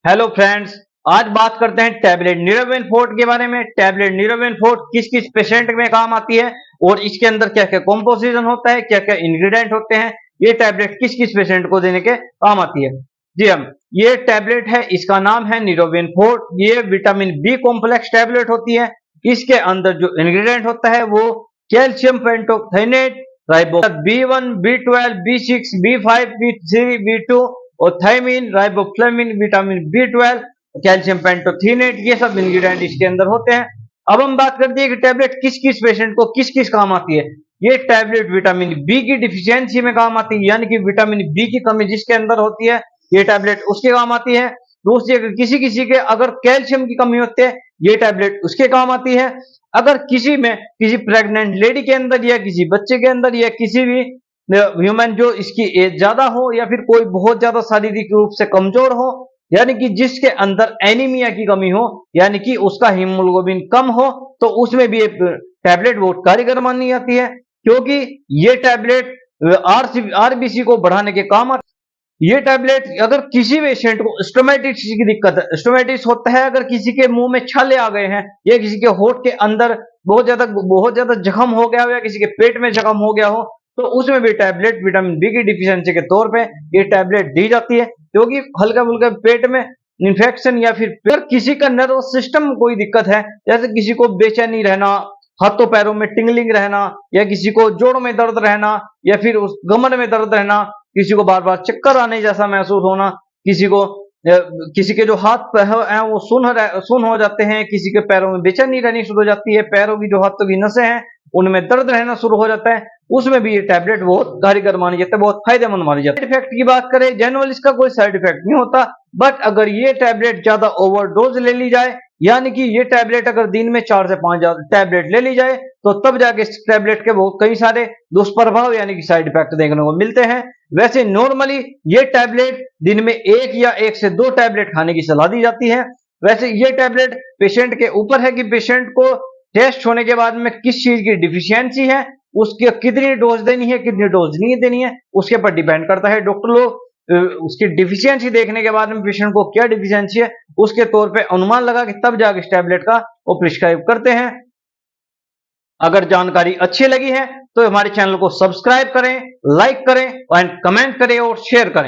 Hello friends, आज बात करते हैं टैबलेट न्यूरोबिन फोर्ट के बारे में। टैबलेट न्यूरोबिन फोर्ट किस किस पेशेंट में काम आती है और इसके अंदर क्या क्या कॉम्पोजिशन होता है, क्या क्या इंग्रेडिएंट होते हैं, ये टैबलेट किस किस पेशेंट को देने के काम आती है। जी हम, ये टैबलेट है, इसका नाम है न्यूरोबिन फोर्ट। ये विटामिन बी कॉम्प्लेक्स टैबलेट होती है। इसके अंदर जो इंग्रेडिएंट होता है वो calcium पेंटोथेनेट, riboflavin B1, B12, B6, B5, B3, बी2 और thymine, riboflavin, vitamin B12, calcium पेंटोथेनेट, ये सब इंग्रेडिएंट इसके अंदर होते हैं। अब हम बात करते हैं कि टैबलेट किस किस पेशेंट को किस किस काम आती है। ये टैबलेट विटामिन बी की डिफिशियंसी में काम आती है, यानी कि विटामिन बी की कमी जिसके अंदर होती है ये टैबलेट उसके काम आती है। दूसरी, अगर किसी किसी के अगर कैल्शियम की कमी होती है ये टैबलेट उसके काम आती है। अगर किसी में किसी प्रेग्नेंट लेडी के अंदर या किसी बच्चे के अंदर या किसी भी ह्यूमन जो इसकी एज ज्यादा हो या फिर कोई बहुत ज्यादा शारीरिक रूप से कमजोर हो, यानी कि जिसके अंदर एनीमिया की कमी हो, यानी कि उसका हीमोग्लोबिन कम हो, तो उसमें भी एक टैबलेट बहुत कारगर मानी जाती है, क्योंकि ये टैबलेट आरबीसी को बढ़ाने के काम आती है। ये टैबलेट अगर किसी पेशेंट को स्टोमेटिस की दिक्कत है, स्टोमेटिस होता है अगर किसी के मुंह में छाले आ गए हैं या किसी के होठ के अंदर बहुत ज्यादा जख्म हो गया हो या किसी के पेट में जख्म हो गया हो, तो उसमें भी टैबलेट विटामिन बी की डिफिशियंसी के तौर पे ये टैबलेट दी जाती है, क्योंकि हल्का फुल्का पेट में इन्फेक्शन या फिर अगर किसी का नर्वस सिस्टम में कोई दिक्कत है, जैसे किसी को बेचैनी रहना, हाथों पैरों में टिंगलिंग रहना, या किसी को जोड़ों में दर्द रहना, या फिर उस कमर में दर्द रहना, किसी को बार बार चक्कर आने जैसा महसूस होना, किसी के जो हाथ पैर हैं वो सुन हो जाते हैं, किसी के पैरों में बेचैनी रहनी शुरू हो जाती है, पैरों की जो हाथों की नसें हैं उनमें दर्द रहना शुरू हो जाता है, उसमें भी ये टैबलेट बहुत कारगर मानी जाती है, बहुत फायदेमंद मानी जाती है। साइड इफेक्ट की बात करें, जनरल इसका कोई साइड इफेक्ट नहीं होता, बट अगर ये टैबलेट ज्यादा ओवरडोज ले ली जाए, यानी कि ये टैबलेट अगर दिन में 4 से 5 टैबलेट ले ली जाए, तो तब जाके इस टैबलेट के बहुत कई सारे दुष्प्रभाव यानी कि साइड इफेक्ट देखने को मिलते हैं। वैसे नॉर्मली ये टैबलेट दिन में एक या एक से दो टैबलेट खाने की सलाह दी जाती है। वैसे ये टैबलेट पेशेंट के ऊपर है कि पेशेंट को टेस्ट होने के बाद में किस चीज की डिफिशियंसी है, उसकी कितनी डोज देनी है, कितनी डोज नहीं देनी है, उसके पर डिपेंड करता है। डॉक्टर लोग उसकी डिफिशियंसी देखने के बाद में पेशेंट को क्या डिफिशियंसी है उसके तौर पे अनुमान लगा के तब जाके इस टैबलेट का वो प्रिस्क्राइब करते हैं। अगर जानकारी अच्छी लगी है तो हमारे चैनल को सब्सक्राइब करें, लाइक करें एंड कमेंट करें और शेयर करें।